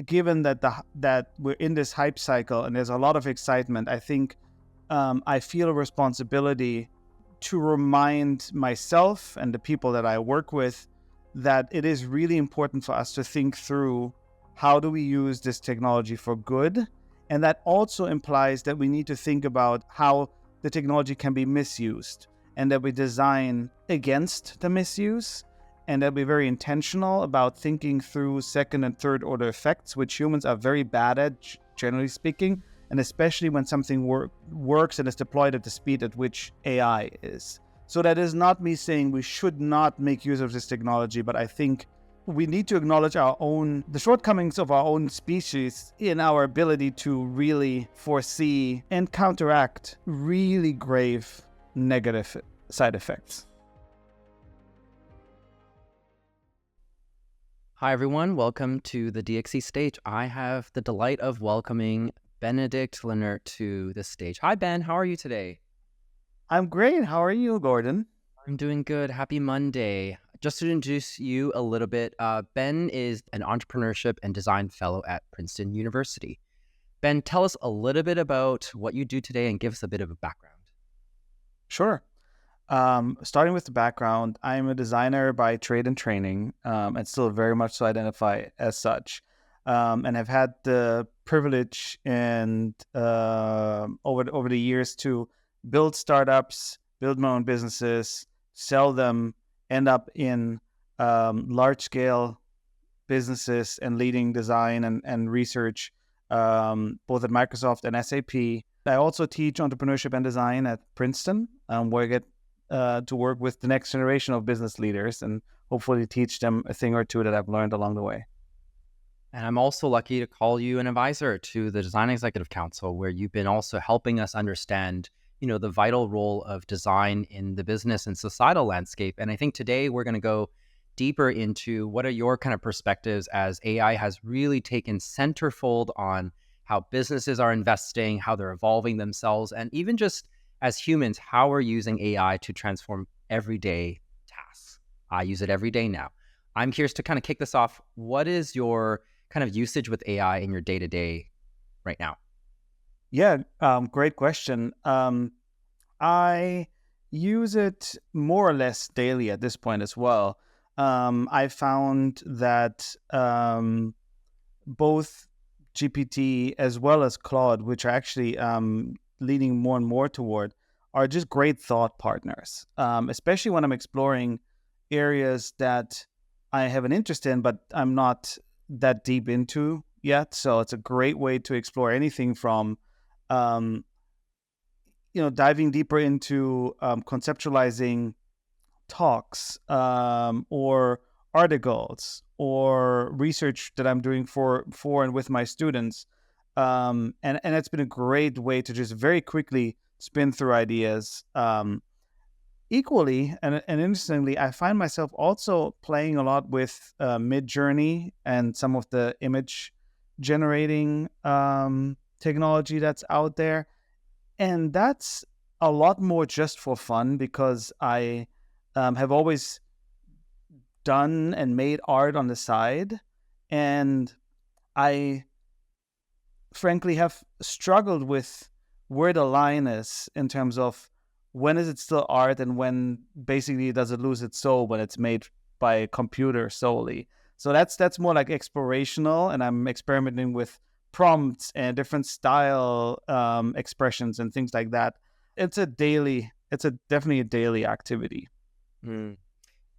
given that we're in this hype cycle and there's a lot of excitement, I think I feel a responsibility to remind myself and the people that I work with that it is really important for us to think through how do we use this technology for good. And that also implies that we need to think about how the technology can be misused, and that we design against the misuse, and that we're very intentional about thinking through second and third order effects, which humans are very bad at, generally speaking, and especially when something works and is deployed at the speed at which AI is. So that is not me saying we should not make use of this technology, but I think we need to acknowledge the shortcomings of our own species in our ability to really foresee and counteract really grave negative side effects. Hi, everyone. Welcome to the DXC stage. I have the delight of welcoming Benedikt Lehnert to the stage. Hi, Ben. How are you today? I'm great. How are you, Gordon? I'm doing good. Happy Monday. Just to introduce you a little bit, Ben is an Entrepreneurship and Design Fellow at Princeton University. Ben, tell us a little bit about what you do today and give us a bit of a background. Sure. Starting with the background, I'm a designer by trade and training, and still very much so identify as such. And have had the privilege and over the years to build startups, build my own businesses, sell them, end up in large-scale businesses and leading design and research, both at Microsoft and SAP. I also teach entrepreneurship and design at Princeton, where I get to work with the next generation of business leaders and hopefully teach them a thing or two that I've learned along the way. And I'm also lucky to call you an advisor to the Design Executive Council, where you've been also helping us understand, the vital role of design in the business and societal landscape. And I think today we're going to go deeper into what are your kind of perspectives as AI has really taken centerfold on how businesses are investing, how they're evolving themselves, and even just as humans, how we're using AI to transform everyday tasks. I use it every day now. I'm curious to kind of kick this off. What is your kind of usage with AI in your day-to-day right now? Yeah, great question. I use it more or less daily at this point as well. I found that both GPT as well as Claude, which are actually leaning more and more toward, are just great thought partners, especially when I'm exploring areas that I have an interest in, but I'm not that deep into yet. So it's a great way to explore anything from diving deeper into conceptualizing talks or articles or research that I'm doing for and with my students. And it's been a great way to just very quickly spin through ideas. Equally, and interestingly, I find myself also playing a lot with Midjourney and some of the image generating technology that's out there. And that's a lot more just for fun, because I have always done and made art on the side. And I frankly have struggled with where the line is in terms of when is it still art and when basically does it lose its soul when it's made by a computer solely. So that's more like explorational, and I'm experimenting with prompts and different style expressions and things like that. It's definitely a daily activity. Mm.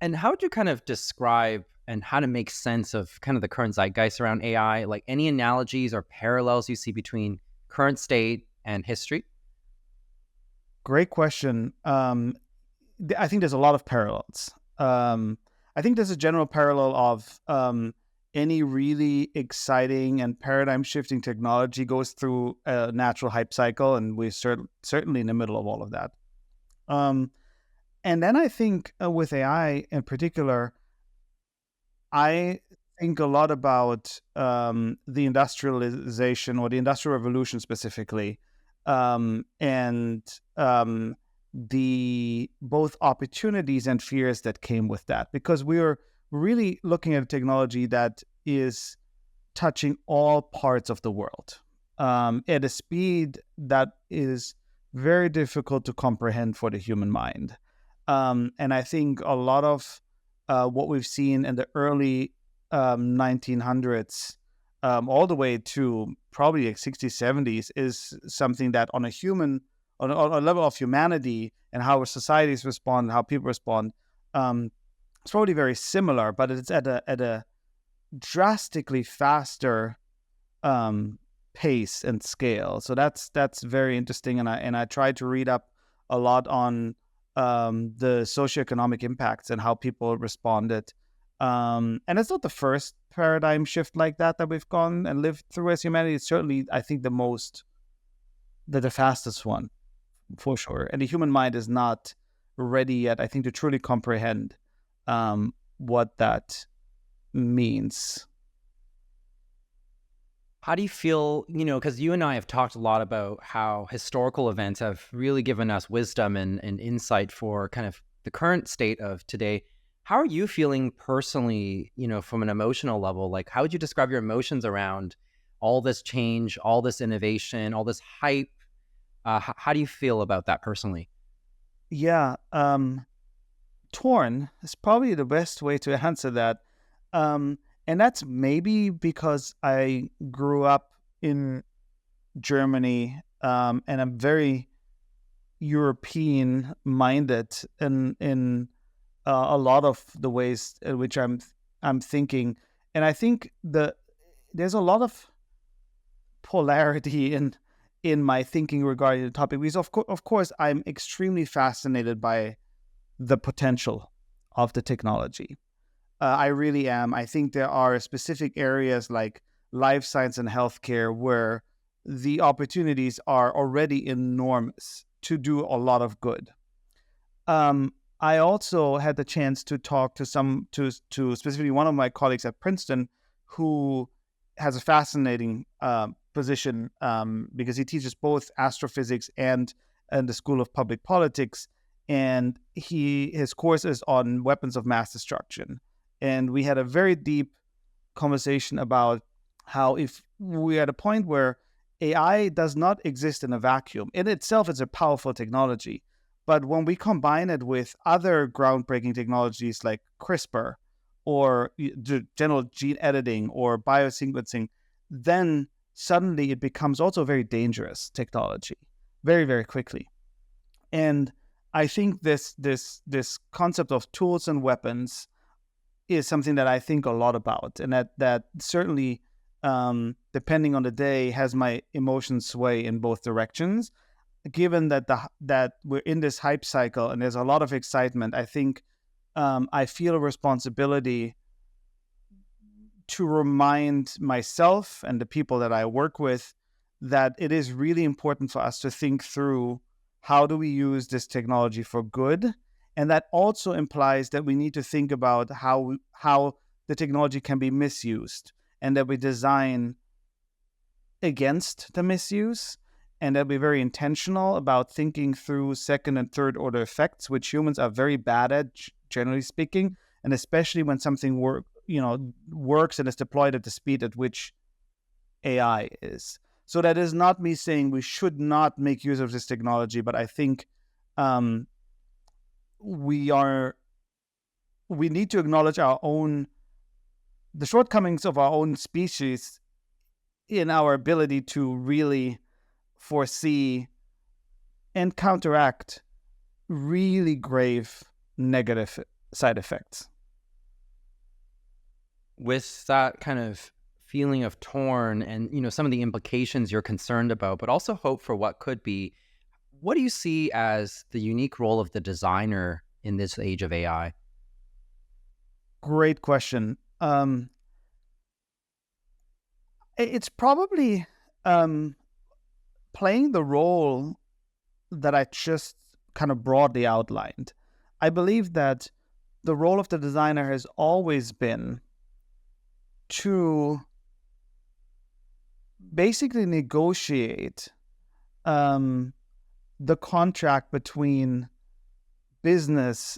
And how would you kind of describe and how to make sense of kind of the current zeitgeist around AI? Like any analogies or parallels you see between current state and history? Great question. I think there's a lot of parallels. I think there's a general parallel of any really exciting and paradigm-shifting technology goes through a natural hype cycle, and we're certainly in the middle of all of that. And then I think with AI in particular, I think a lot about the industrialization or the Industrial Revolution specifically, and the both opportunities and fears that came with that, because we are really looking at a technology that is touching all parts of the world at a speed that is very difficult to comprehend for the human mind. And I think a lot of what we've seen in the early 1900s, all the way to probably like 60s, 70s, is something that on a level of humanity and how societies respond, how people respond, it's probably very similar, but it's at a drastically faster pace and scale. So that's very interesting, and I tried to read up a lot on the socioeconomic impacts and how people responded. And it's not the first paradigm shift like that we've gone and lived through as humanity. It's certainly, I think, the fastest one, for sure. And the human mind is not ready yet, I think, to truly comprehend what that means. How do you feel, because you and I have talked a lot about how historical events have really given us wisdom and insight for kind of the current state of today. How are you feeling personally, from an emotional level? Like, how would you describe your emotions around all this change, all this innovation, all this hype? How do you feel about that personally? Yeah, torn is probably the best way to answer that. And that's maybe because I grew up in Germany, and I'm very European minded in a lot of the ways in which I'm thinking. And I think there's a lot of polarity in my thinking regarding the topic, because of course I'm extremely fascinated by the potential of the technology. I really am. I think there are specific areas like life science and healthcare where the opportunities are already enormous to do a lot of good. I also had the chance to talk to specifically one of my colleagues at Princeton, who has a fascinating position because he teaches both astrophysics and the School of Public Politics, and his course is on weapons of mass destruction. And we had a very deep conversation about how if we're at a point where AI does not exist in a vacuum, in itself it's a powerful technology. But when we combine it with other groundbreaking technologies like CRISPR or general gene editing or biosequencing, then suddenly it becomes also very dangerous technology very, very quickly. And I think this concept of tools and weapons is something that I think a lot about, and that certainly, depending on the day, has my emotions sway in both directions. Given that we're in this hype cycle and there's a lot of excitement, I think I feel a responsibility to remind myself and the people that I work with that it is really important for us to think through how do we use this technology for good. And that also implies that we need to think about how the technology can be misused, and that we design against the misuse, and that we're very intentional about thinking through second and third order effects, which humans are very bad at, generally speaking, and especially when something works and is deployed at the speed at which AI is. So that is not me saying we should not make use of this technology, but I think we need to acknowledge the shortcomings of our own species in our ability to really foresee and counteract really grave negative side effects. With that kind of feeling of torn and some of the implications you're concerned about, but also hope for what could be, what do you see as the unique role of the designer in this age of AI? Great question. It's probably playing the role that I just kind of broadly outlined. I believe that the role of the designer has always been to basically negotiate the contract between business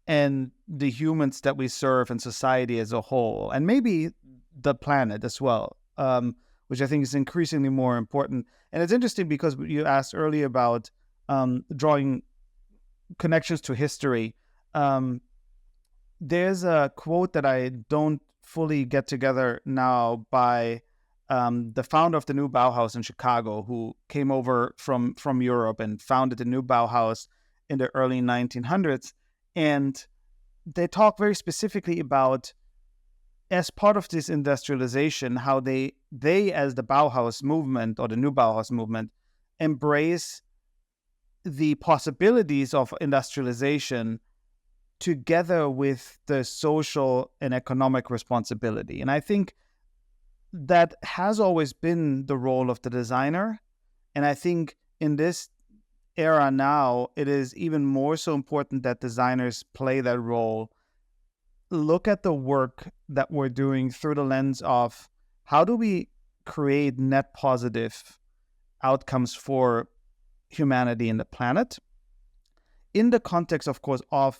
and the humans that we serve and society as a whole. And maybe the planet as well, which I think is increasingly more important. And it's interesting because you asked earlier about drawing connections to history. There's a quote that I don't fully get together now by the founder of the new Bauhaus in Chicago, who came over from Europe and founded the new Bauhaus in the early 1900s. And they talk very specifically about, as part of this industrialization, how they as the Bauhaus movement or the new Bauhaus movement embrace the possibilities of industrialization together with the social and economic responsibility. And I think that has always been the role of the designer. And I think in this era now, it is even more so important that designers play that role. Look at the work that we're doing through the lens of how do we create net positive outcomes for humanity and the planet in the context, of course, of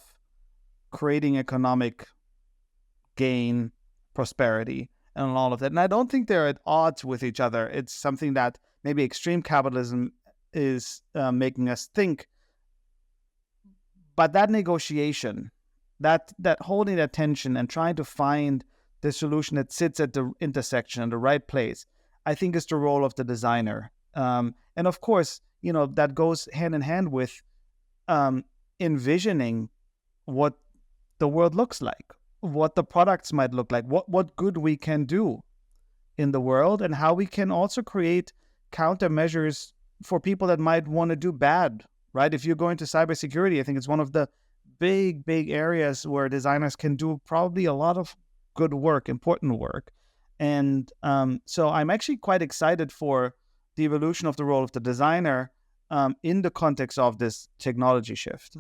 creating economic gain, prosperity, and all of that. And I don't think they're at odds with each other. It's something that maybe extreme capitalism is making us think. But that negotiation, that holding that tension and trying to find the solution that sits at the intersection in the right place, I think is the role of the designer. And of course, that goes hand in hand with envisioning what the world looks like, what the products might look like, what good we can do in the world, and how we can also create countermeasures for people that might want to do bad, right? If you're going to cybersecurity, I think it's one of the big areas where designers can do probably a lot of good work, important work. And so I'm actually quite excited for the evolution of the role of the designer in the context of this technology shift.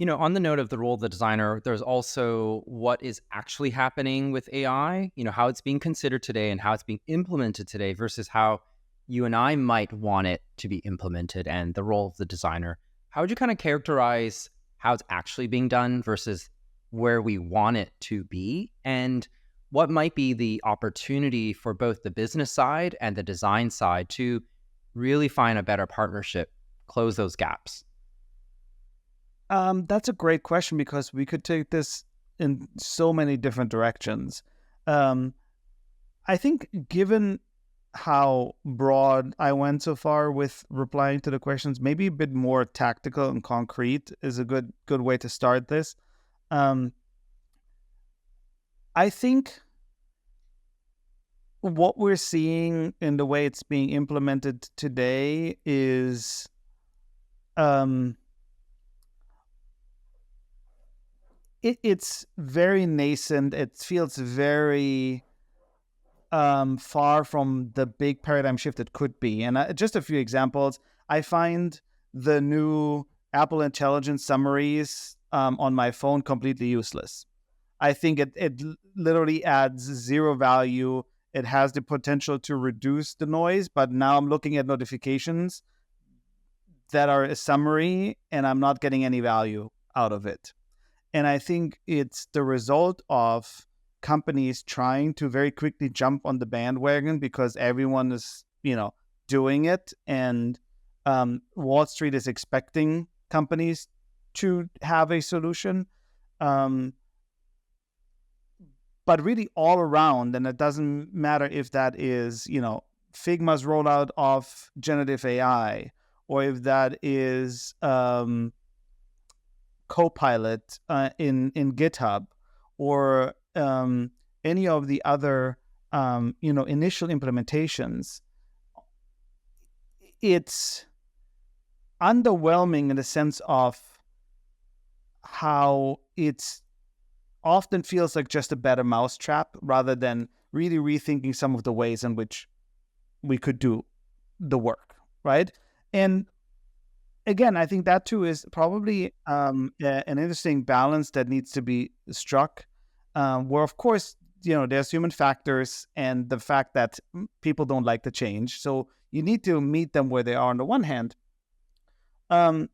On the note of the role of the designer, there's also what is actually happening with AI, how it's being considered today and how it's being implemented today versus how you and I might want it to be implemented, and the role of the designer. How would you kind of characterize how it's actually being done versus where we want it to be? And what might be the opportunity for both the business side and the design side to really find a better partnership, close those gaps? That's a great question because we could take this in so many different directions. I think given how broad I went so far with replying to the questions, maybe a bit more tactical and concrete is a good way to start this. I think what we're seeing in the way it's being implemented today is it's very nascent. It feels very far from the big paradigm shift it could be. And just a few examples. I find the new Apple Intelligence summaries on my phone completely useless. I think it literally adds zero value. It has the potential to reduce the noise, but now I'm looking at notifications that are a summary and I'm not getting any value out of it. And I think it's the result of companies trying to very quickly jump on the bandwagon because everyone is, doing it. And Wall Street is expecting companies to have a solution. But really all around, and it doesn't matter if that is, Figma's rollout of generative AI, or if that is Copilot in GitHub, or any of the other initial implementations. It's underwhelming in the sense of how it's often feels like just a better mousetrap rather than really rethinking some of the ways in which we could do the work, right? And again, I think that too is probably an interesting balance that needs to be struck, where of course, there's human factors and the fact that people don't like the change. So you need to meet them where they are on the one hand. And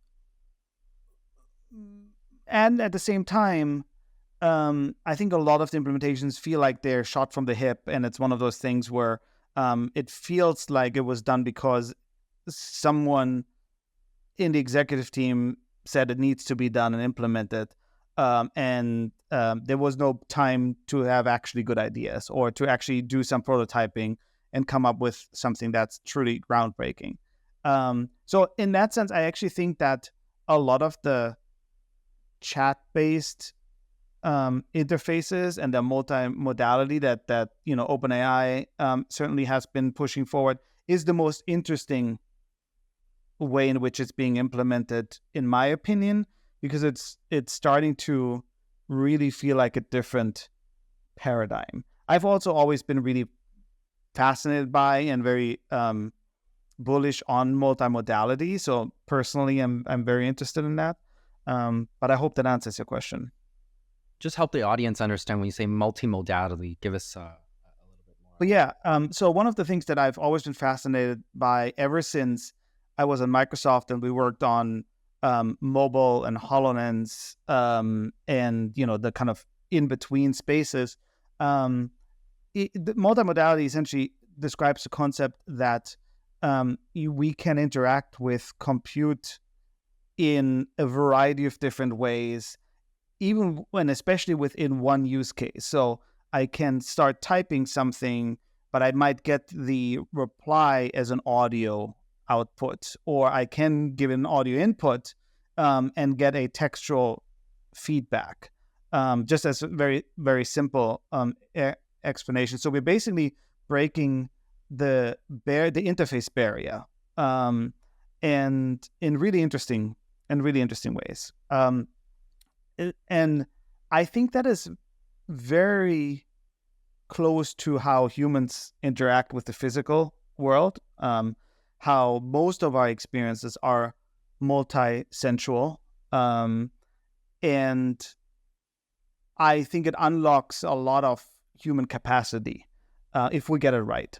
at the same time, I think a lot of the implementations feel like they're shot from the hip, and it's one of those things where it feels like it was done because someone in the executive team said it needs to be done and implemented. And there was no time to have actually good ideas or to actually do some prototyping and come up with something that's truly groundbreaking. So in that sense, I actually think that a lot of the chat-based interfaces and the multimodality that OpenAI certainly has been pushing forward is the most interesting way in which it's being implemented, in my opinion, because it's starting to really feel like a different paradigm. I've also always been really fascinated by and very bullish on multimodality. So personally, I'm very interested in that. But I hope that answers your question. Just help the audience understand when you say multimodality. Give us a little bit more. But yeah, so one of the things that I've always been fascinated by ever since I was at Microsoft and we worked on mobile and HoloLens and the kind of in between spaces. The multimodality essentially describes the concept that we can interact with compute in a variety of different ways, even when, especially within one use case. So I can start typing something, but I might get the reply as an audio output, or I can give an audio input and get a textual feedback, just as a very, very simple explanation. So we're basically breaking the interface barrier, and in really interesting ways. And I think that is very close to how humans interact with the physical world. How most of our experiences are multi-sensual. And I think it unlocks a lot of human capacity if we get it right.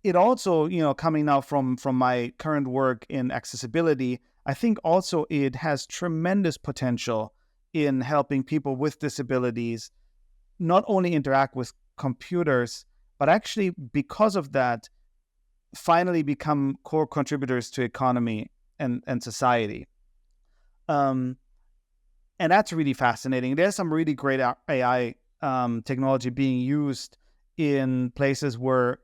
It also, coming now from my current work in accessibility, I think also it has tremendous potential in helping people with disabilities not only interact with computers, but actually, because of that, finally become core contributors to economy and society. And that's really fascinating. There's some really great AI technology being used in places where,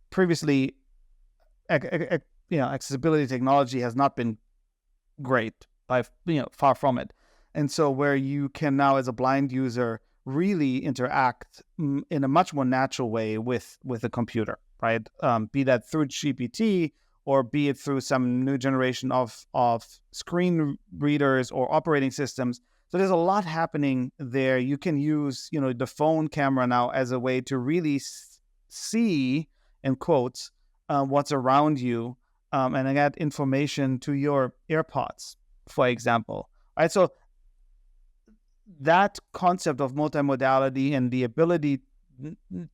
previously, accessibility technology has not been great, by far from it. And so where you can now, as a blind user, really interact in a much more natural way with a computer, right? Be that through GPT or be it through some new generation of screen readers or operating systems. So there's a lot happening there. You can use, the phone camera now as a way to really see, in quotes, what's around you, and add information to your AirPods, for example. Right. So that concept of multimodality and the ability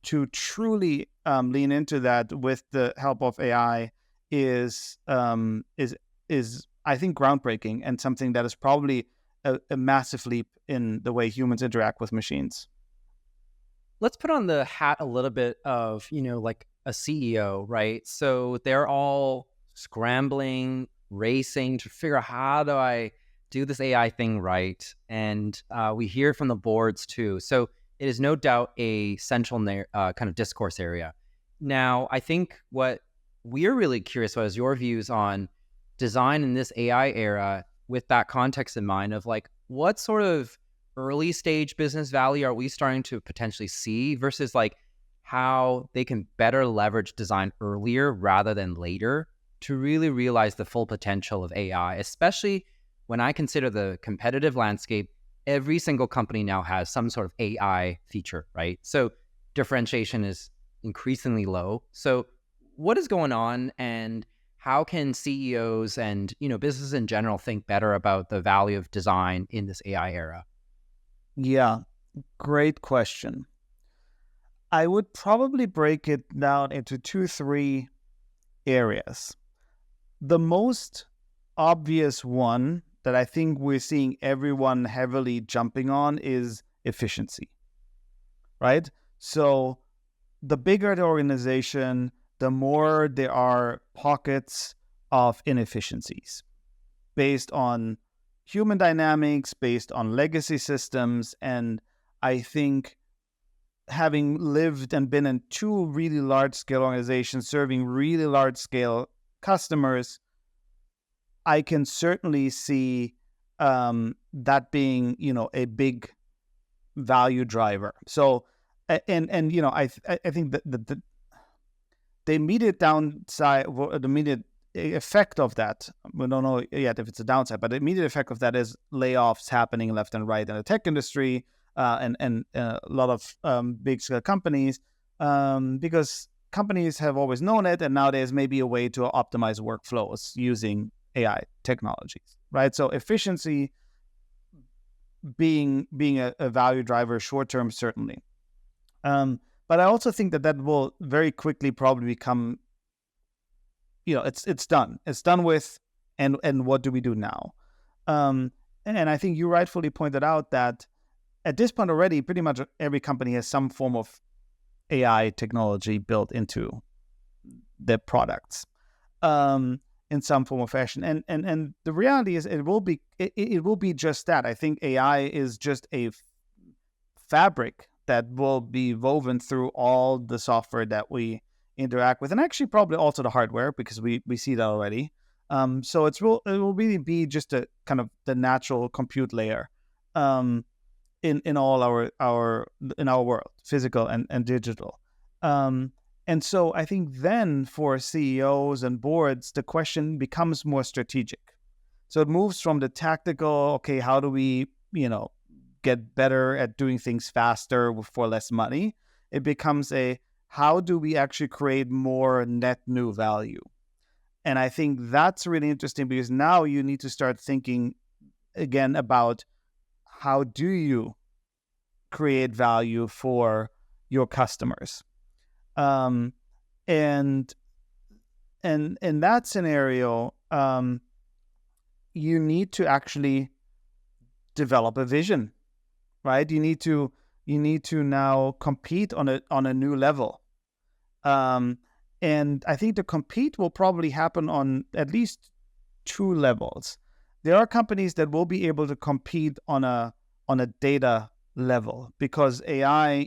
to truly lean into that with the help of AI is I think groundbreaking, and something that is probably a massive leap in the way humans interact with machines. Let's put on the hat a little bit of, like a CEO, right? So they're all scrambling, racing to figure out, how do I do this AI thing right? And we hear from the boards too. So it is no doubt a central kind of discourse area. Now, I think what we're really curious about is your views on design in this AI era, with that context in mind of like, what sort of early stage business value are we starting to potentially see versus like how they can better leverage design earlier rather than later to really realize the full potential of AI, especially when I consider the competitive landscape. Every single company now has some sort of AI feature, right? So differentiation is increasingly low. So what is going on, and how can CEOs and businesses in general think better about the value of design in this AI era? Yeah, great question. I would probably break it down into 2-3 areas. The most obvious one that I think we're seeing everyone heavily jumping on is efficiency, right? So the bigger the organization, the more there are pockets of inefficiencies based on human dynamics, based on legacy systems. And I think having lived and been in two really large-scale organizations serving really large-scale customers, I can certainly see that being, a big value driver. So, I think that the immediate downside, the immediate effect of that, we don't know yet if it's a downside, but the immediate effect of that is layoffs happening left and right in the tech industry, and a lot of big scale companies, because companies have always known it, and now there's maybe a way to optimize workflows using AI technologies, right? So efficiency being a value driver short term, certainly. But I also think that will very quickly probably become, it's done. It's done with, and what do we do now? And I think you rightfully pointed out that at this point already, pretty much every company has some form of AI technology built into their products, in some form or fashion. And the reality is, it will be just that. I think AI is just a fabric that will be woven through all the software that we interact with, and actually probably also the hardware, because we see that already. So it will really be just a kind of the natural compute layer in all our world, physical and digital. And so I think then for CEOs and boards, the question becomes more strategic. So it moves from the tactical, okay, how do we, get better at doing things faster for less money? It becomes how do we actually create more net new value? And I think that's really interesting, because now you need to start thinking again about how do you create value for your customers. And in that scenario, you need to actually develop a vision, right? You need to now compete on a new level. And I think the compete will probably happen on at least two levels. There are companies that will be able to compete on a data level, because AI,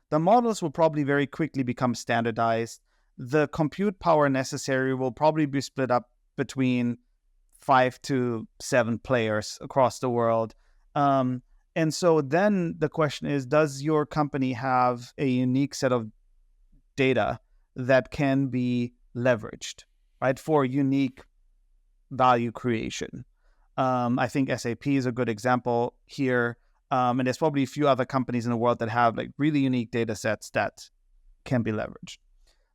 the models will probably very quickly become standardized. The compute power necessary will probably be split up between 5 to 7 players across the world. And so then the question is, does your company have a unique set of data that can be leveraged, right, for unique value creation? I think SAP is a good example here. And there's probably a few other companies in the world that have like really unique data sets that can be leveraged.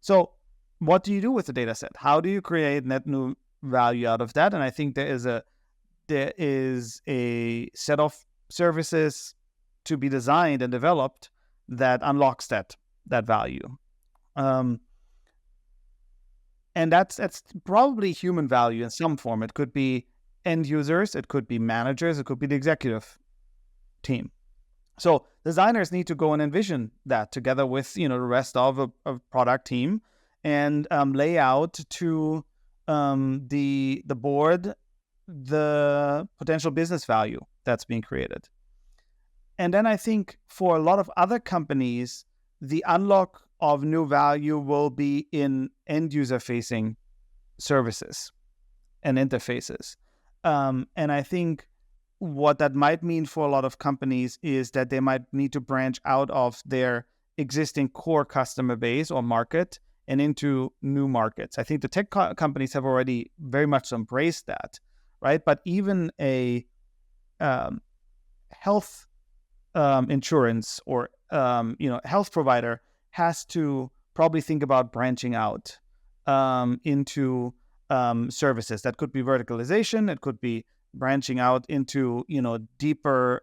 So what do you do with the data set? How do you create net new value out of that? And I think there is a set of services to be designed and developed that unlocks that value. And that's probably human value in some form. It could be end users, it could be managers, it could be the executive team. So designers need to go and envision that together with the rest of a product team, and lay out to the board the potential business value that's being created. And then I think for a lot of other companies, the unlock of new value will be in end user facing services and interfaces. And I think what that might mean for a lot of companies is that they might need to branch out of their existing core customer base or market and into new markets. I think the tech companies have already very much embraced that, right? But even a health insurance or health provider has to probably think about branching out into services. That could be verticalization. It could be branching out into deeper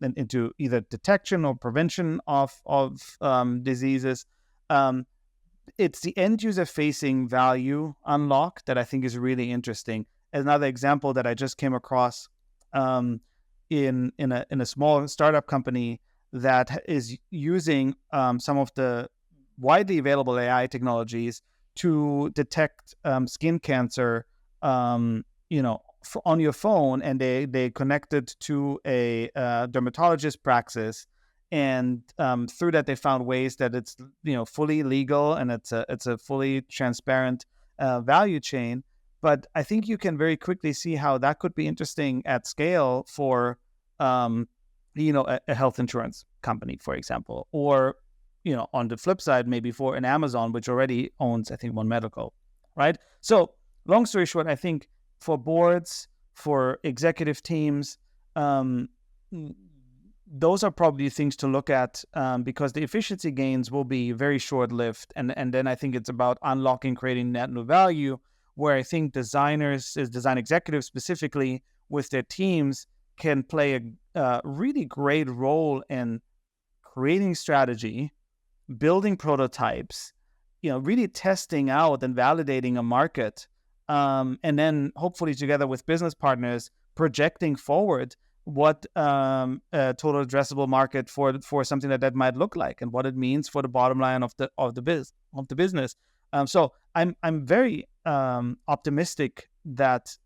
into either detection or prevention of diseases. It's the end user facing value unlock that I think is really interesting. Another example that I just came across in a small startup company that is using some of the widely available AI technologies to detect skin cancer, on your phone, and they connected to a dermatologist praxis, and through that they found ways that it's fully legal, and it's a fully transparent value chain. But I think you can very quickly see how that could be interesting at scale for a health insurance company, for example, or on the flip side, maybe for an Amazon, which already owns, I think, One Medical, right? So long story short, I think for boards, for executive teams, those are probably things to look at, because the efficiency gains will be very short-lived. And then I think it's about unlocking, creating net new value, where I think design executives specifically with their teams can play a really great role in creating strategy, building prototypes, really testing out and validating a market, and then hopefully together with business partners projecting forward what a total addressable market for something that might look like, and what it means for the bottom line of the business. So I'm very optimistic that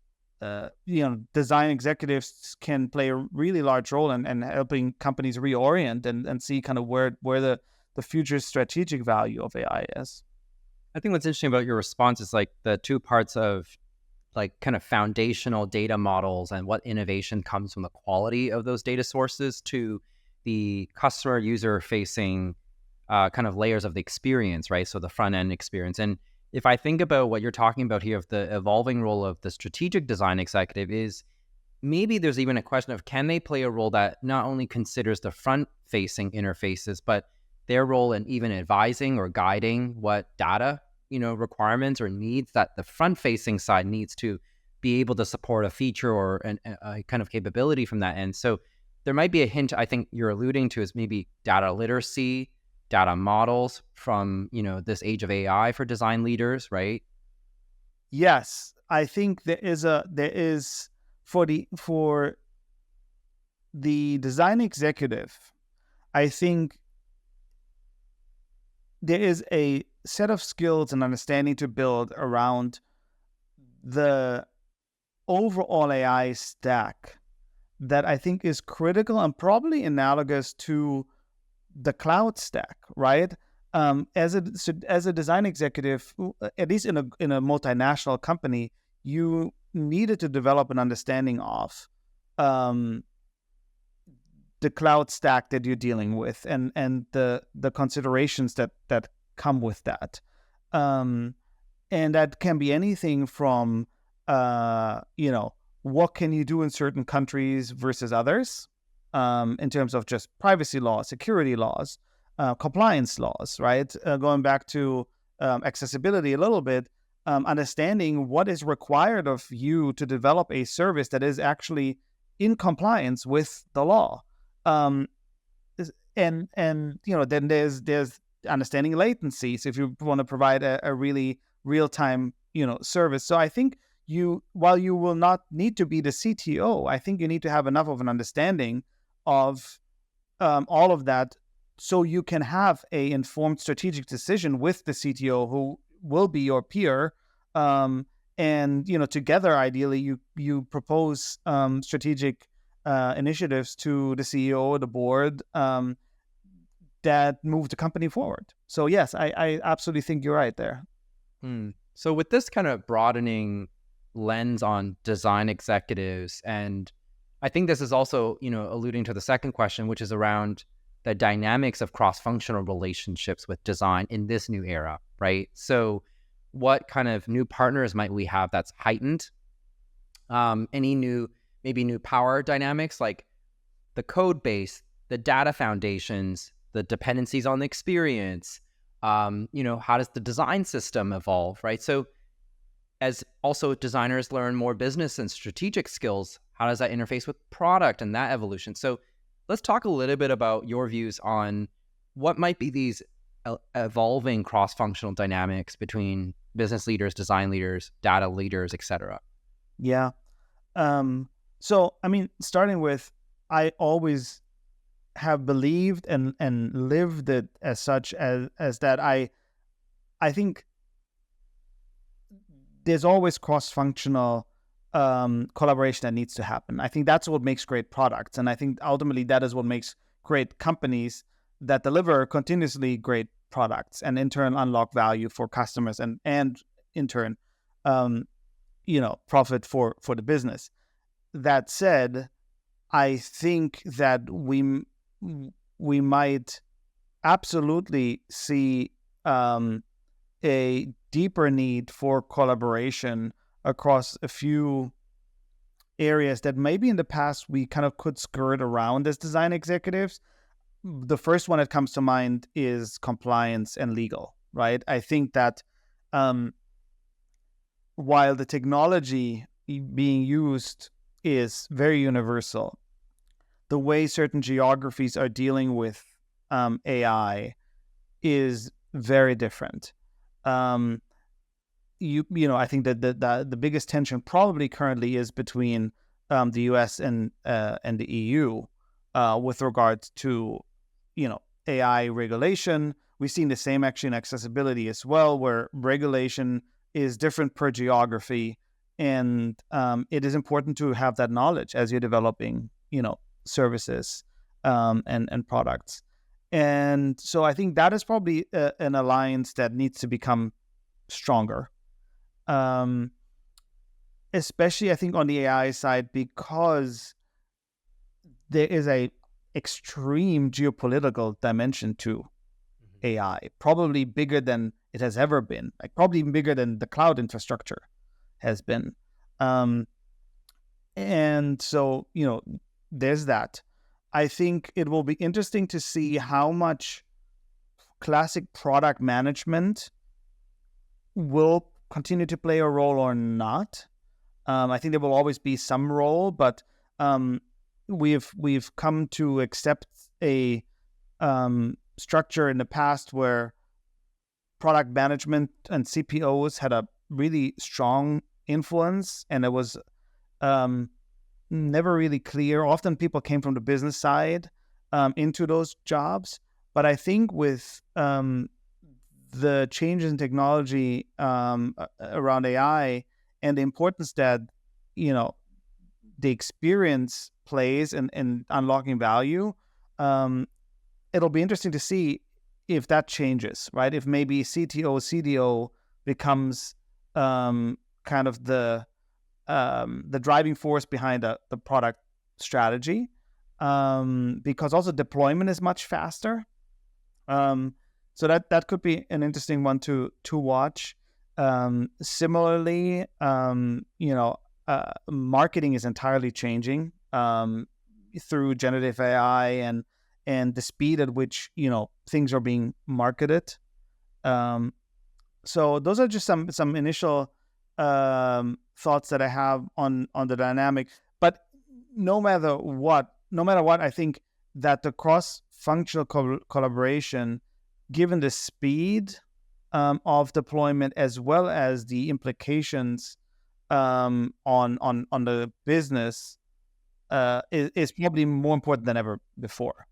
design executives can play a really large role in helping companies reorient and see kind of where the future strategic value of AI is. I think what's interesting about your response is like the two parts of like kind of foundational data models and what innovation comes from the quality of those data sources to the customer user facing kind of layers of the experience, right? So the front end experience. And if I think about what you're talking about here of the evolving role of the strategic design executive, is maybe there's even a question of, can they play a role that not only considers the front facing interfaces, but their role in even advising or guiding what data, requirements or needs that the front-facing side needs to be able to support a feature or a kind of capability from that end. So there might be a hint, I think you're alluding to, is maybe data literacy, data models from, this age of AI for design leaders, right? Yes, I think there is for the design executive, I think there is a set of skills and understanding to build around the overall AI stack that I think is critical and probably analogous to the cloud stack, right? As a design executive, at least in a multinational company, you needed to develop an understanding of the cloud stack that you're dealing with, and the considerations that come with that. And that can be anything from, what can you do in certain countries versus others, in terms of just privacy laws, security laws, compliance laws, right? Going back to accessibility a little bit, understanding what is required of you to develop a service that is actually in compliance with the law. And then there's understanding latencies if you want to provide a really real-time service. So I think while you will not need to be the CTO, I think you need to have enough of an understanding of all of that, so you can have a informed strategic decision with the CTO, who will be your peer, and together ideally you propose strategic initiatives to the CEO or the board that move the company forward. So yes, I absolutely think you're right there. So with this kind of broadening lens on design executives, and I think this is also, alluding to the second question, which is around the dynamics of cross-functional relationships with design in this new era, right? So what kind of new partners might we have that's heightened? Any new power dynamics, like the code base, the data foundations, the dependencies on the experience, how does the design system evolve, right? So as also designers learn more business and strategic skills, how does that interface with product and that evolution? So let's talk a little bit about your views on what might be these evolving cross-functional dynamics between business leaders, design leaders, data leaders, et cetera. Yeah. So, I mean, starting with, I always have believed and lived it as such, as that I think there's always cross-functional collaboration that needs to happen. I think that's what makes great products, and I think ultimately that is what makes great companies that deliver continuously great products and in turn unlock value for customers and in turn, um, profit for the business. That said, I think that we might absolutely see a deeper need for collaboration across a few areas that maybe in the past we kind of could skirt around as design executives. The first one that comes to mind is compliance and legal, right? I think that um, while the technology being used is very universal, the way certain geographies are dealing with AI is very different. Um, I think that the biggest tension probably currently is between the U.S. and the EU with regards to AI regulation. We've seen the same actually in accessibility as well, where regulation is different per geography, and it is important to have that knowledge as you're developing services and products. And so I think that is probably an alliance that needs to become stronger, um, especially I think on the AI side, because there is a extreme geopolitical dimension to AI, probably bigger than it has ever been, like probably even bigger than the cloud infrastructure has been. And so, there's that. I think it will be interesting to see how much classic product management will continue to play a role or not. I think there will always be some role, but we've come to accept a structure in the past where product management and CPOs had a really strong influence, and it was never really clear. Often people came from the business side into those jobs, but I think with the changes in technology around AI and the importance that the experience plays in unlocking value, it'll be interesting to see if that changes, right? If maybe CTO, CDO becomes kind of the driving force behind the product strategy, because also deployment is much faster. So that could be an interesting one to watch. Similarly, marketing is entirely changing through generative AI and the speed at which things are being marketed. So those are just some initial thoughts that I have on the dynamic. But no matter what, I think that the cross-functional collaboration, given the speed of deployment as well as the implications on the business, is probably more important than ever before.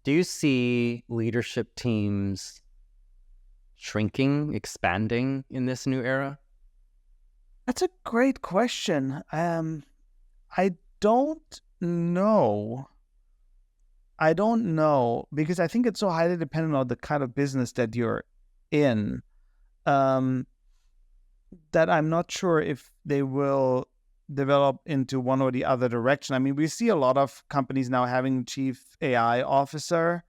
Do you see leadership teams shrinking, expanding in this new era? That's a great question. I don't know. Because I think it's so highly dependent on the kind of business that you're in, that I'm not sure if they will develop into one or the other direction. I mean, we see a lot of companies now having chief AI officer,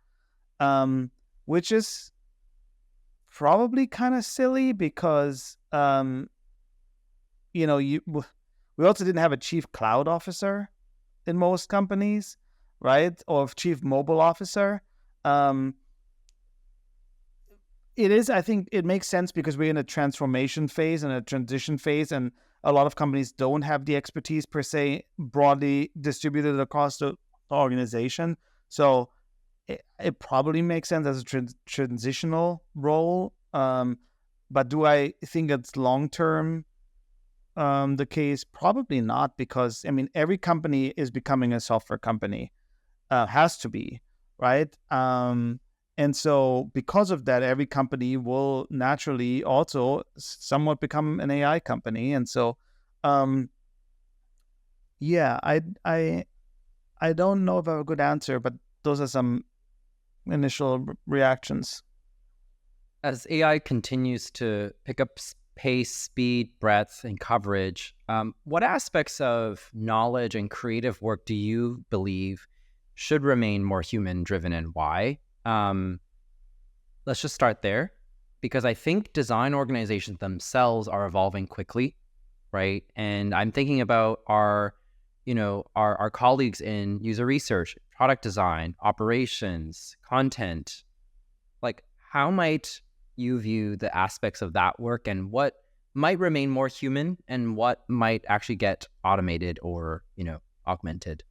which is probably kind of silly because, we also didn't have a chief cloud officer in most companies, right? Or chief mobile officer. I think it makes sense because we're in a transformation phase and a transition phase, and a lot of companies don't have the expertise per se broadly distributed across the organization. So it probably makes sense as a transitional role. But do I think it's long-term the case? Probably not, because I mean, every company is becoming a software company, has to be, right? And so because of that, every company will naturally also somewhat become an AI company. And so, yeah, I don't know if I have a good answer, but those are some initial reactions. As AI continues to pick up pace, speed, breadth, and coverage, what aspects of knowledge and creative work do you believe should remain more human-driven, and why? Let's just start there, because I think design organizations themselves are evolving quickly, right? And I'm thinking about our colleagues in user research, product design, operations, content. Like, how might you view the aspects of that work, and what might remain more human, and what might actually get automated or, augmented?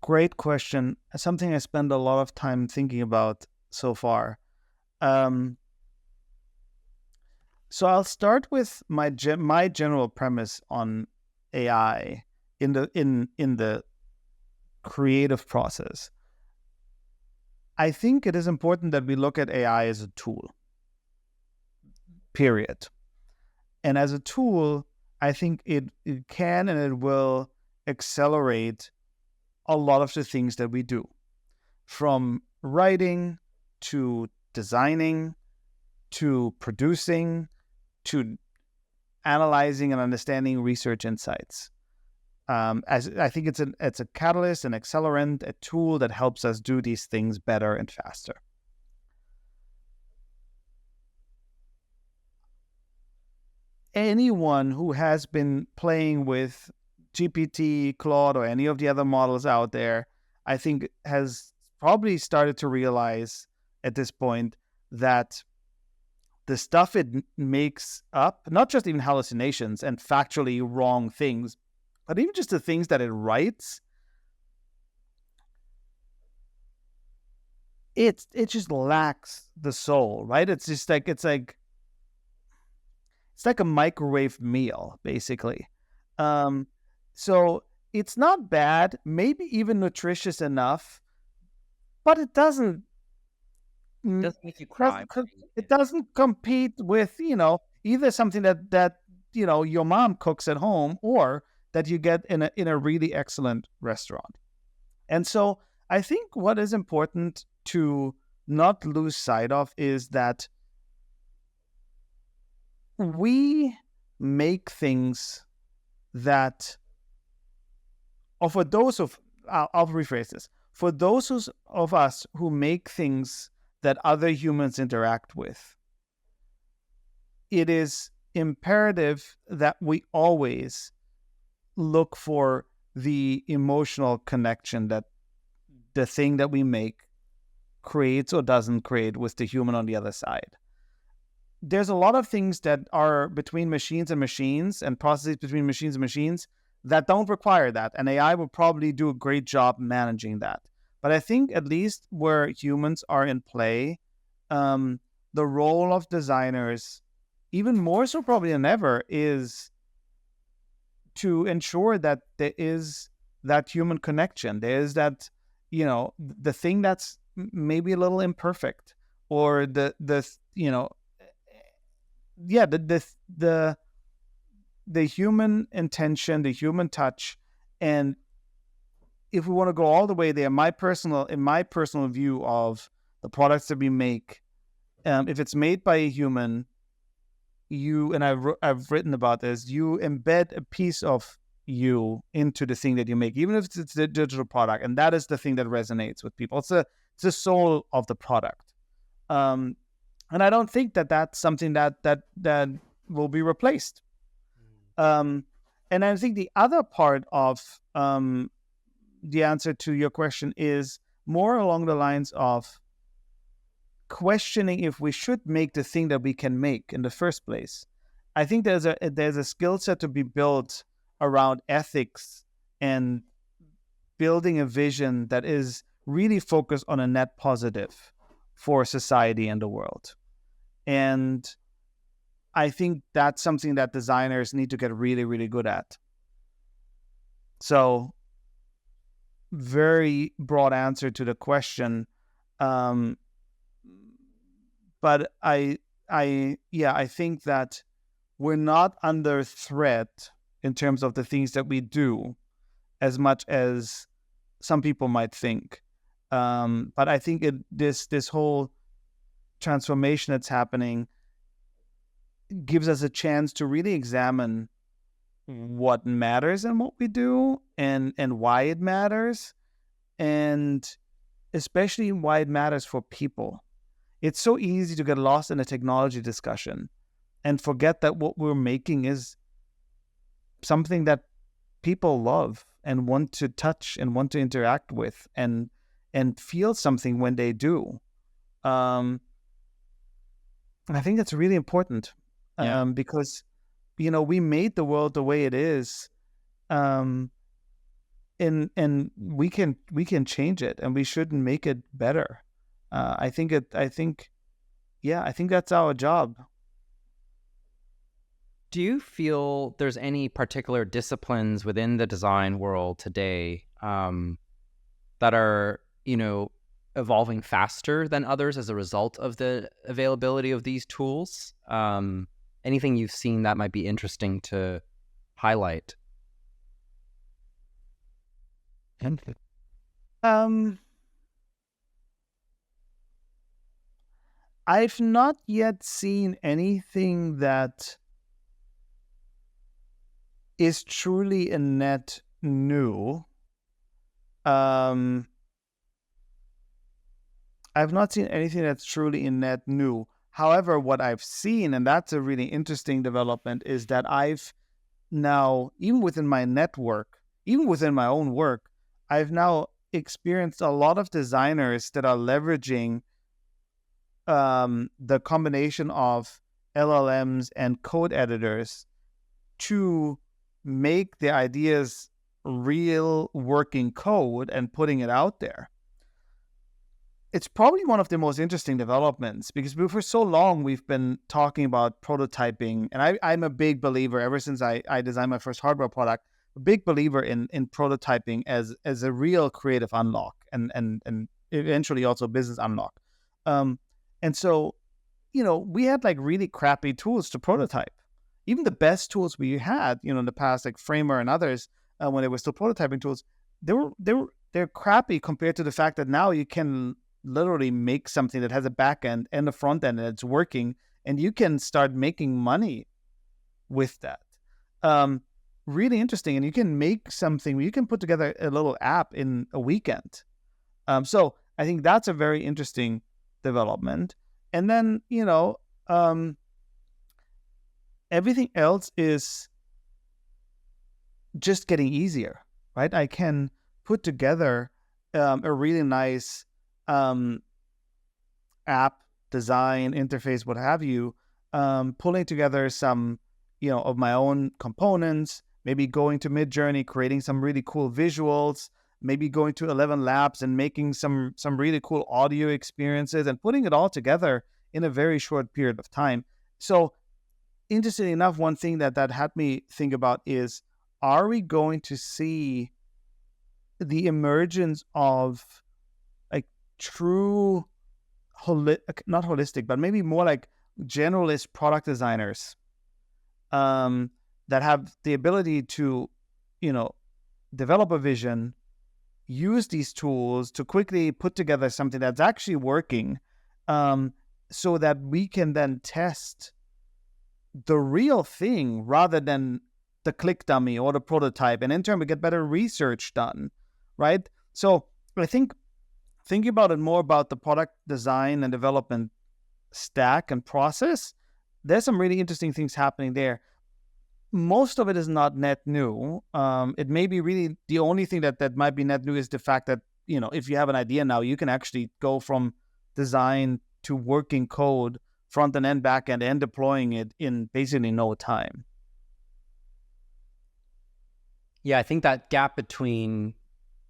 Great question. Something I spend a lot of time thinking about so far. So I'll start with my general premise on AI in the creative process. I think it is important that we look at AI as a tool, period. And as a tool, I think it can and it will accelerate a lot of the things that we do, from writing to designing to producing to analyzing and understanding research insights. As I think it's a catalyst, an accelerant, a tool that helps us do these things better and faster. Anyone who has been playing with GPT, Claude, or any of the other models out there, I think has probably started to realize at this point that the stuff it makes up, not just even hallucinations and factually wrong things, but even just the things that it writes, it just lacks the soul, right? It's like a microwave meal, basically. So it's not bad, maybe even nutritious enough, but it doesn't Make you cry. it doesn't compete with, either something that your mom cooks at home, or that you get in a really excellent restaurant. And so I think what is important to not lose sight of is that we make things that, or for those of, I'll rephrase this, for those of us who make things that other humans interact with, it is imperative that we always look for the emotional connection that the thing that we make creates or doesn't create with the human on the other side. There's a lot of things that are between machines and machines, and processes between machines and machines, that don't require that. And AI will probably do a great job managing that. But I think at least where humans are in play, the role of designers, even more so probably than ever, is to ensure that there is that human connection. There is that, the thing that's maybe a little imperfect, or the human intention, the human touch. And if we want to go all the way there, in my personal view of the products that we make, if it's made by a human, I've written about this, you embed a piece of you into the thing that you make, even if it's a digital product, and that is the thing that resonates with people. It's the soul of the product, and I don't think that that's something that will be replaced. And I think the other part of the answer to your question is more along the lines of questioning if we should make the thing that we can make in the first place. I think there's a skill set to be built around ethics and building a vision that is really focused on a net positive for society and the world. And I think that's something that designers need to get really, really good at. So, very broad answer to the question. Um, but I think that we're not under threat in terms of the things that we do as much as some people might think. But I think this whole transformation that's happening gives us a chance to really examine what matters in what we do and why it matters, and especially why it matters for people. It's so easy to get lost in a technology discussion and forget that what we're making is something that people love and want to touch and want to interact with and feel something when they do. And I think that's really important, because we made the world the way it is, and we can change it, and we shouldn't make it better. I think that's our job. Do you feel there's any particular disciplines within the design world today that are, evolving faster than others as a result of the availability of these tools? Anything you've seen that might be interesting to highlight? I've not yet seen anything that is truly a net new. I've not seen anything that's truly a net new. However, what I've seen, and that's a really interesting development, is that I've now, even within my network, even within my own work, I've now experienced a lot of designers that are leveraging the combination of LLMs and code editors to make the ideas real working code and putting it out there. It's probably one of the most interesting developments, because for so long we've been talking about prototyping, and I'm a big believer, ever since I designed my first hardware product, a big believer in prototyping as a real creative unlock and eventually also business unlock. And so, we had like really crappy tools to prototype. Even the best tools we had, in the past, like Framer and others, when they were still prototyping tools, they're crappy compared to the fact that now you can literally make something that has a back end and a front end and it's working, and you can start making money with that. Really interesting. And you can make something, you can put together a little app in a weekend. So I think that's a very interesting development. And then, everything else is just getting easier, right? I can put together a really nice app design interface, what have you, pulling together some, of my own components, maybe going to Midjourney, creating some really cool visuals, maybe going to 11 Labs and making some really cool audio experiences and putting it all together in a very short period of time. So, interestingly enough, one thing that had me think about is, are we going to see the emergence of like true, not holistic, but maybe more like generalist product designers that have the ability to, develop a vision, use these tools to quickly put together something that's actually working, so that we can then test the real thing rather than the click dummy or the prototype, and in turn we get better research done, right? So I think thinking about it more about the product design and development stack and process, there's some really interesting things happening there. Most of it is not net new. It may be really the only thing that might be net new is the fact that, if you have an idea now, you can actually go from design to working code, front and back end, and deploying it in basically no time. Yeah, I think that gap between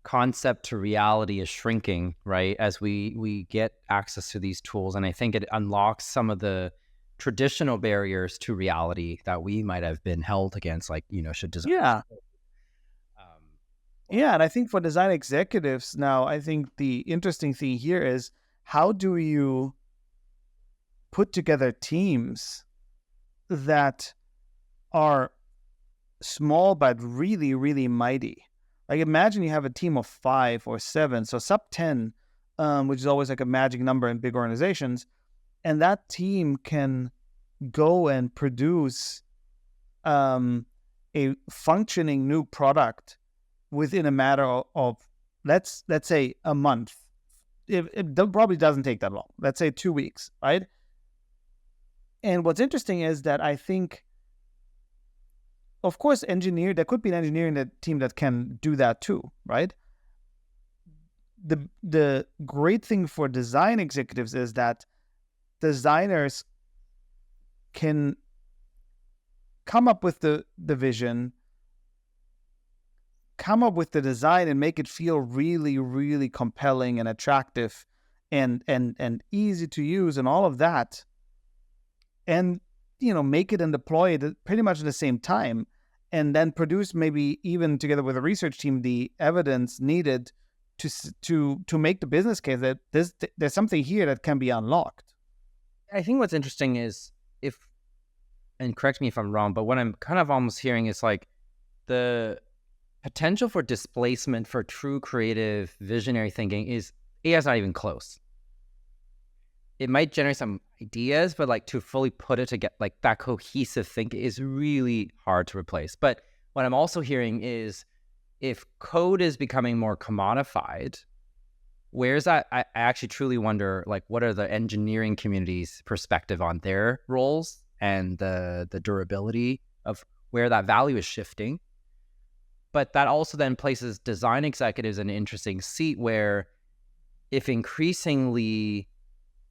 concept to reality is shrinking, right? As we get access to these tools. And I think it unlocks some of the traditional barriers to reality that we might have been held against, like, should design. Yeah. Um, Yeah. And I think for design executives now, I think the interesting thing here is how do you put together teams that are small but really, really mighty? Like imagine you have a team of 5 or 7, so sub 10, which is always like a magic number in big organizations, and that team can go and produce a functioning new product within a matter of let's say a month. It probably doesn't take that long. Let's say 2 weeks, right? And what's interesting is that I think, of course, there could be an engineering team that can do that too, right? The great thing for design executives is that designers can come up with the vision, come up with the design, and make it feel really, really compelling and attractive and easy to use and all of that. And, make it and deploy it pretty much at the same time, and then produce, maybe even together with a research team, the evidence needed to make the business case that there's something here that can be unlocked. I think what's interesting is and correct me if I'm wrong, but what I'm kind of almost hearing is like the potential for displacement for true creative visionary thinking is AI's not even close. It might generate some ideas, but like to fully put it together, like that cohesive thinking is really hard to replace. But what I'm also hearing is if code is becoming more commodified, where's that? I actually truly wonder, like, what are the engineering community's perspective on their roles and the durability of where that value is shifting? But that also then places design executives in an interesting seat where if increasingly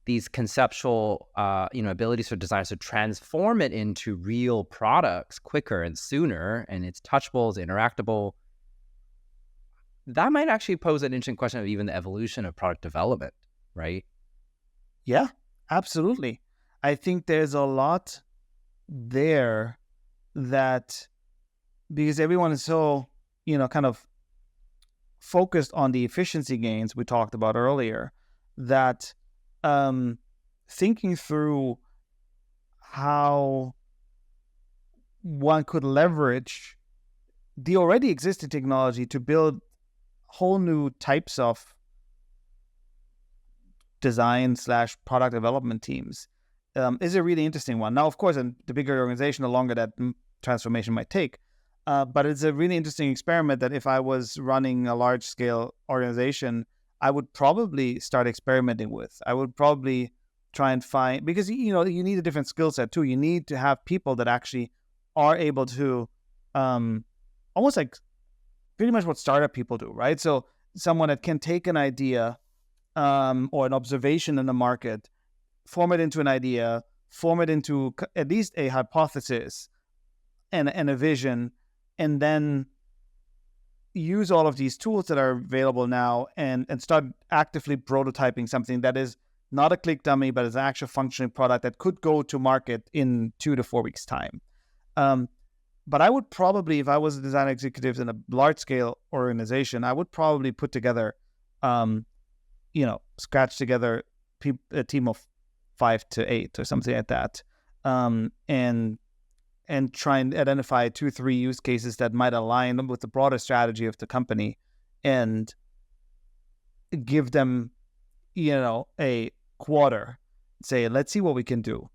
these conceptual abilities for designers to transform it into real products quicker and sooner, and it's touchable, it's interactable, that might actually pose an interesting question of even the evolution of product development, right? Yeah, absolutely. I think there's a lot there that, because everyone is so, kind of focused on the efficiency gains we talked about earlier, that thinking through how one could leverage the already existing technology to build whole new types of design / product development teams is a really interesting one. Now, of course, in the bigger organization, the longer that transformation might take. But it's a really interesting experiment that if I was running a large-scale organization, I would probably start experimenting with. I would probably try and find, because, you need a different skill set too. You need to have people that actually are able to almost like pretty much what startup people do, right? So someone that can take an idea or an observation in the market, form it into an idea, form it into at least a hypothesis and a vision, and then use all of these tools that are available now and start actively prototyping something that is not a click dummy, but is an actual functioning product that could go to market in 2 to 4 weeks' time. But I would probably, if I was a design executive in a large-scale organization, I would probably put together, scratch together a team of 5 to 8 or something like that, and try and identify 2-3 use cases that might align with the broader strategy of the company, and give them, a quarter. Say, let's see what we can do.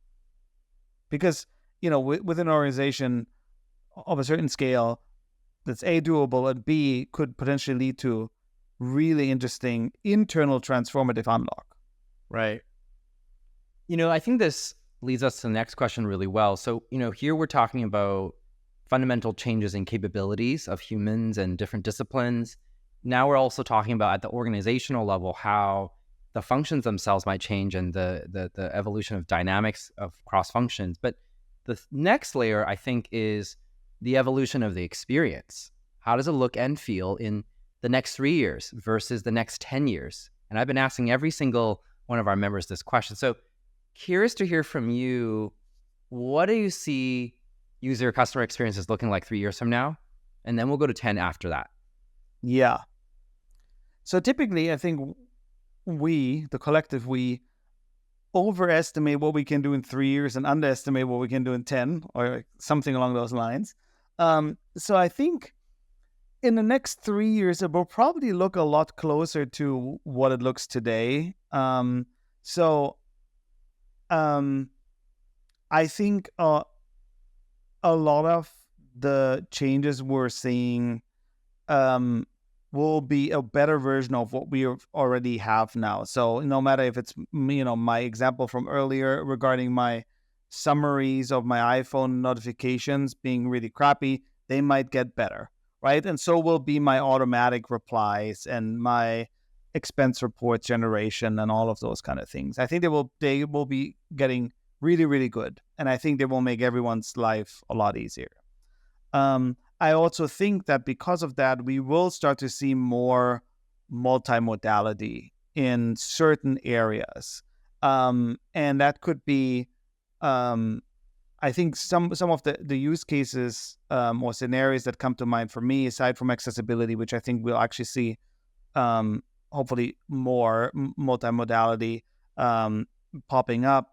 Because, with an organization of a certain scale, that's A, doable, and B, could potentially lead to really interesting internal transformative unlock. Right. I think this leads us to the next question really well. So, here we're talking about fundamental changes in capabilities of humans and different disciplines. Now we're also talking about at the organizational level how the functions themselves might change and the evolution of dynamics of cross functions. But the next layer, I think, is the evolution of the experience. How does it look and feel in the next 3 years versus the next 10 years? And I've been asking every single one of our members this question. So curious to hear from you, what do you see user customer experiences looking like 3 years from now? And then we'll go to 10 after that. Yeah. So typically, I think we, the collective we, overestimate what we can do in 3 years and underestimate what we can do in 10 or something along those lines. So I think in the next 3 years, it will probably look a lot closer to what it looks today. So I think a lot of the changes we're seeing will be a better version of what we already have now. So no matter if it's, my example from earlier regarding my summaries of my iPhone notifications being really crappy, they might get better, right? And so will be my automatic replies and my expense report generation and all of those kind of things. I think they will be getting really, really good. And I think they will make everyone's life a lot easier. I also think that because of that, we will start to see more multimodality in certain areas. And that could be, I think some of the use cases or scenarios that come to mind for me, aside from accessibility, which I think we'll actually see hopefully more multimodality popping up.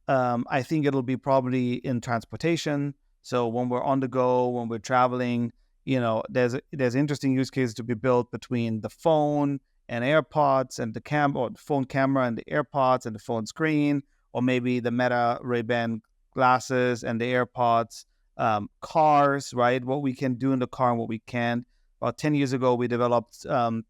I think it'll be probably in transportation. So when we're on the go, when we're traveling, there's interesting use cases to be built between the phone and AirPods and or the phone camera and the AirPods and the phone screen, or maybe the Meta Ray-Ban glasses and the AirPods, cars, right? What we can do in the car and what we can't. About 10 years ago, we developed a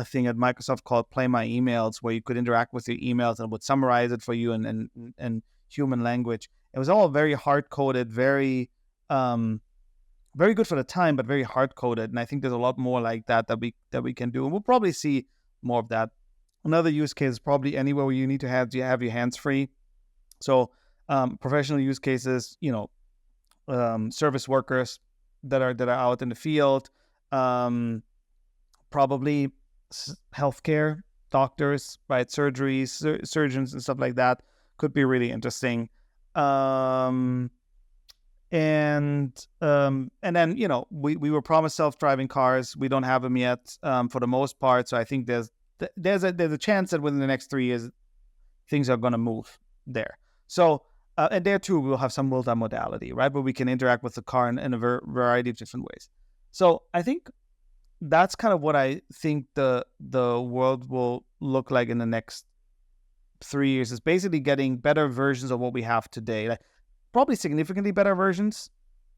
thing at Microsoft called Play My Emails, where you could interact with your emails and it would summarize it for you in human language. It was all very hard-coded, very good for the time, but very hard-coded. And I think there's a lot more like that we can do. And we'll probably see more of that. Another use case is probably anywhere where you need to have your hands free. So professional use cases, service workers that are out in the field, probably healthcare, doctors, right? Surgeries, surgeons and stuff like that could be really interesting. And then, we were promised self-driving cars. We don't have them yet for the most part. So I think there's a chance that within the next 3 years, things are going to move there. So, and there too, we'll have some multimodality, right? Where we can interact with the car in a variety of different ways. So I think that's kind of what I think the world will look like in the next 3 years, is basically getting better versions of what we have today. Like, probably significantly better versions,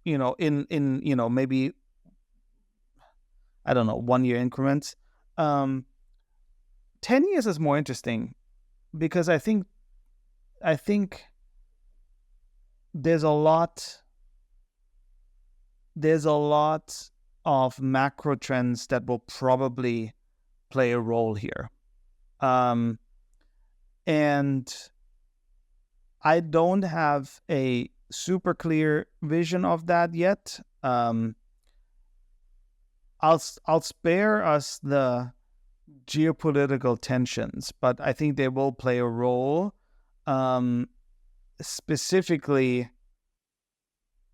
in maybe, I don't know, 1 year increments. 10 years is more interesting because I think there's a lot of macro trends that will probably play a role here. And I don't have a super clear vision of that yet. I'll spare us the geopolitical tensions, but I think they will play a role, specifically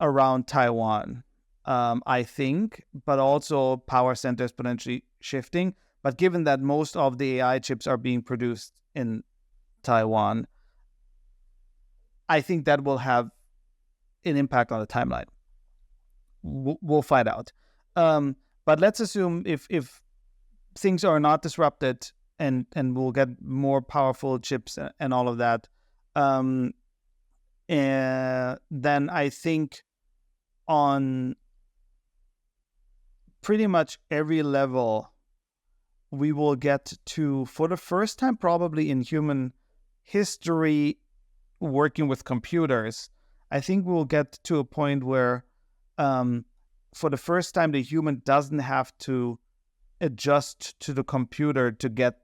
around Taiwan, I think, but also power centers potentially shifting. But given that most of the AI chips are being produced in Taiwan, I think that will have an impact on the timeline. We'll find out. But let's assume if things are not disrupted and we'll get more powerful chips and all of that, and then I think on pretty much every level, we will get to, for the first time probably in human history, working with computers. I think we'll get to a point where for the first time, the human doesn't have to adjust to the computer to get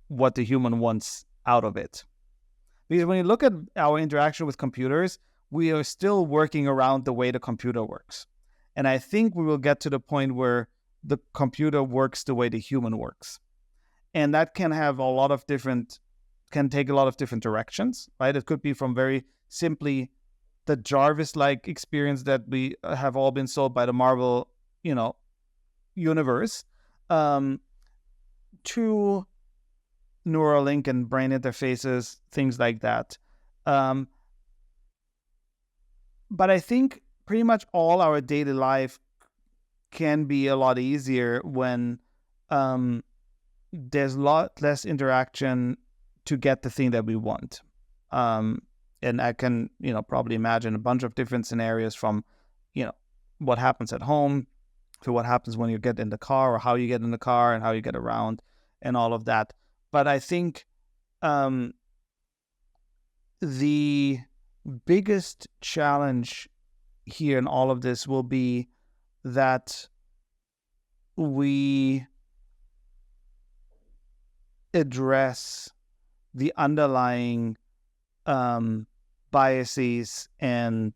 what the human wants out of it. Because when you look at our interaction with computers, we are still working around the way the computer works. And I think we will get to the point where the computer works the way the human works. And that can take a lot of different directions, right? It could be from very simply the Jarvis-like experience that we have all been sold by the Marvel, universe, to Neuralink and brain interfaces, things like that. But I think pretty much all our daily life can be a lot easier when there's a lot less interaction to get the thing that we want. And I can, probably imagine a bunch of different scenarios from, what happens at home to what happens when you get in the car, or how you get in the car and how you get around and all of that. But I think the biggest challenge here in all of this will be that we address the underlying biases and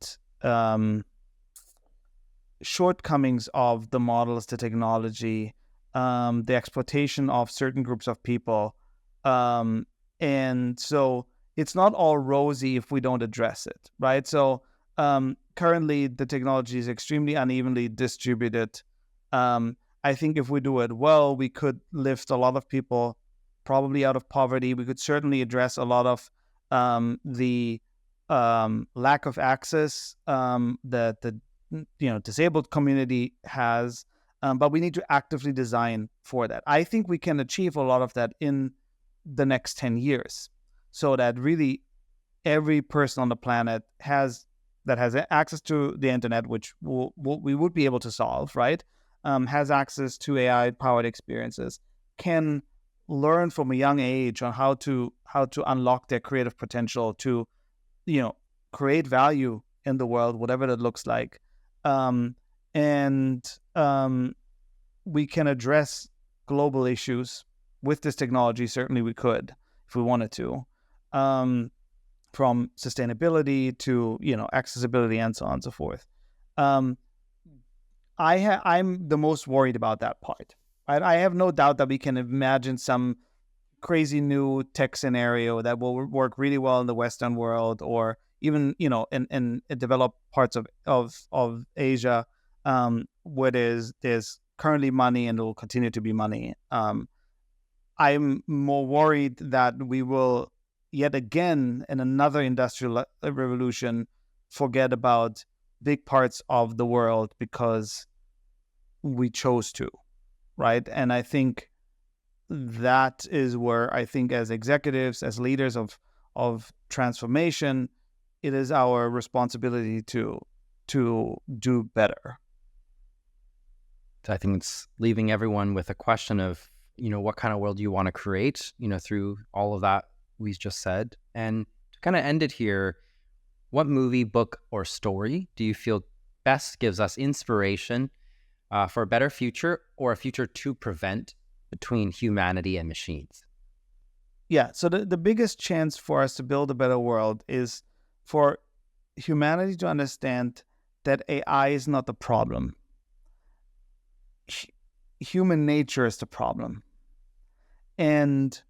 shortcomings of the models, the technology, the exploitation of certain groups of people. And so it's not all rosy if we don't address it, right? So currently the technology is extremely unevenly distributed. I think if we do it well, we could lift a lot of people probably out of poverty. We could certainly address a lot of the lack of access that the disabled community has, but we need to actively design for that. I think we can achieve a lot of that in the next 10 years, so that really every person on the planet has access to the internet, which we would be able to solve, right? Has access to AI-powered experiences, can learn from a young age on how to unlock their creative potential to, create value in the world, whatever that looks like. We can address global issues with this technology. Certainly we could, if we wanted to, from sustainability to, accessibility and so on and so forth. I'm the most worried about that part. Right? I have no doubt that we can imagine some crazy new tech scenario that will work really well in the Western world, or even, in developed parts of Asia, where there's currently money and it will continue to be money. I'm more worried that we will yet again, in another industrial revolution, forget about big parts of the world because we chose to, right? And I think that is where I think, as executives, as leaders of transformation, it is our responsibility to do better. I think it's leaving everyone with a question of, what kind of world you want to create, through all of that we just said. And to kind of end it here, what movie, book, or story do you feel best gives us inspiration for a better future, or a future to prevent, between humanity and machines? Yeah, so the biggest chance for us to build a better world is for humanity to understand that AI is not the problem. Human nature is the problem. And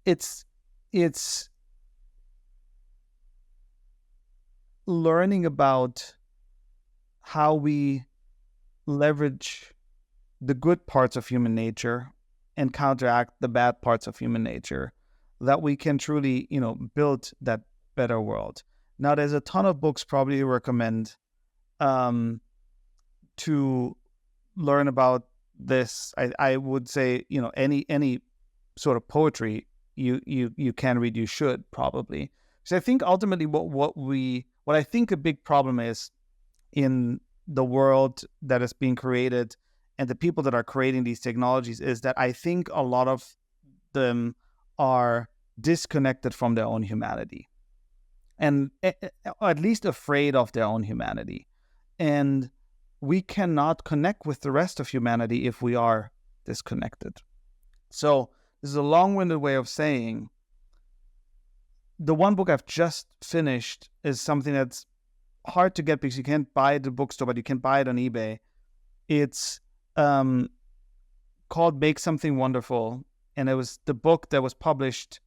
it's learning about how we leverage the good parts of human nature and counteract the bad parts of human nature, that we can truly, build that better world. Now, there's a ton of books probably recommend to learn about this. I would say, any sort of poetry you can read, you should probably. So I think ultimately what I think a big problem is in the world that is being created and the people that are creating these technologies is that I think a lot of them are disconnected from their own humanity, and at least afraid of their own humanity. And we cannot connect with the rest of humanity if we are disconnected. So this is a long-winded way of saying the one book I've just finished is something that's hard to get because you can't buy it at the bookstore, but you can buy it on eBay. It's called Make Something Wonderful, and it was the book that was published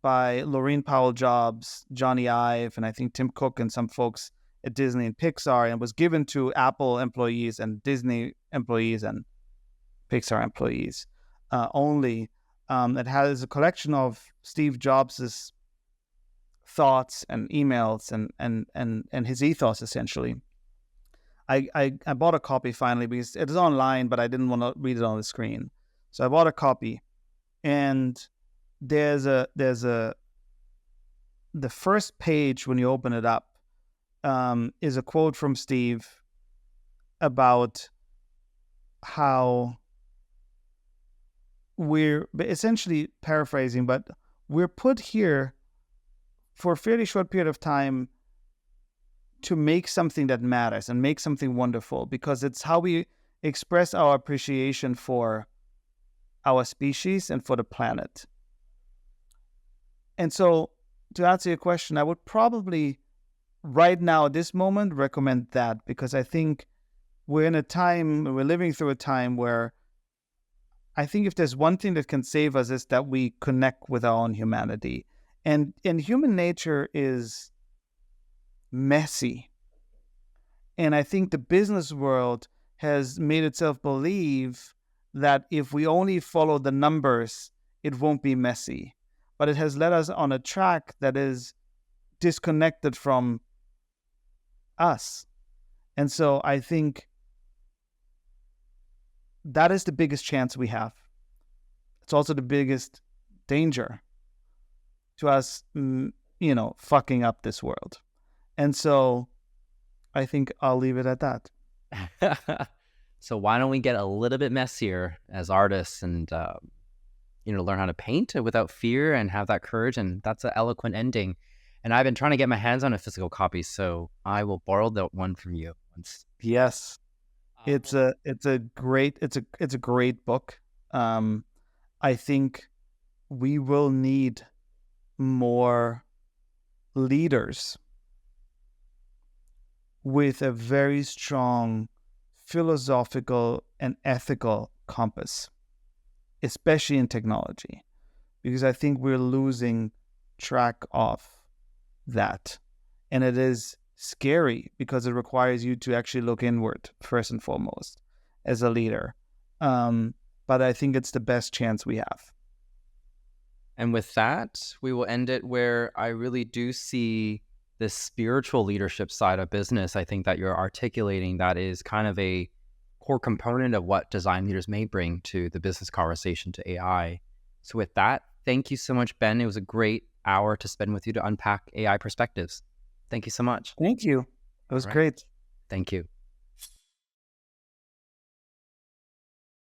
by Laureen Powell Jobs, Johnny Ive, and I think Tim Cook and some folks at Disney and Pixar, and was given to Apple employees and Disney employees and Pixar employees only. It has a collection of Steve Jobs's thoughts and emails and his ethos, essentially. I bought a copy finally because it is online, but I didn't want to read it on the screen. So I bought a copy, and the first page when you open it up is a quote from Steve about how we're essentially paraphrasing, but we're put here for a fairly short period of time to make something that matters and make something wonderful, because it's how we express our appreciation for our species and for the planet. And so, to answer your question, I would probably right now at this moment recommend that, because I think we're living through a time where I think if there's one thing that can save us is that we connect with our own humanity. And human nature is messy. And I think the business world has made itself believe that if we only follow the numbers, it won't be messy. But it has led us on a track that is disconnected from us. And so I think that is the biggest chance we have. It's also the biggest danger to us, fucking up this world. And so I think I'll leave it at that. So why don't we get a little bit messier as artists and, learn how to paint without fear and have that courage. And that's an eloquent ending. And I've been trying to get my hands on a physical copy, so I will borrow that one from you once. Yes. It's a great book. I think we will need more leaders with a very strong philosophical and ethical compass, especially in technology, because I think we're losing track of that. And it is scary because it requires you to actually look inward first and foremost as a leader. But I think it's the best chance we have. And with that, we will end it where I really do see this spiritual leadership side of business. I think that you're articulating that is kind of a core component of what design leaders may bring to the business conversation to AI. So with that, thank you so much, Ben. It was a great hour to spend with you to unpack AI perspectives. Thank you so much. Thank you. It was great. Thank you.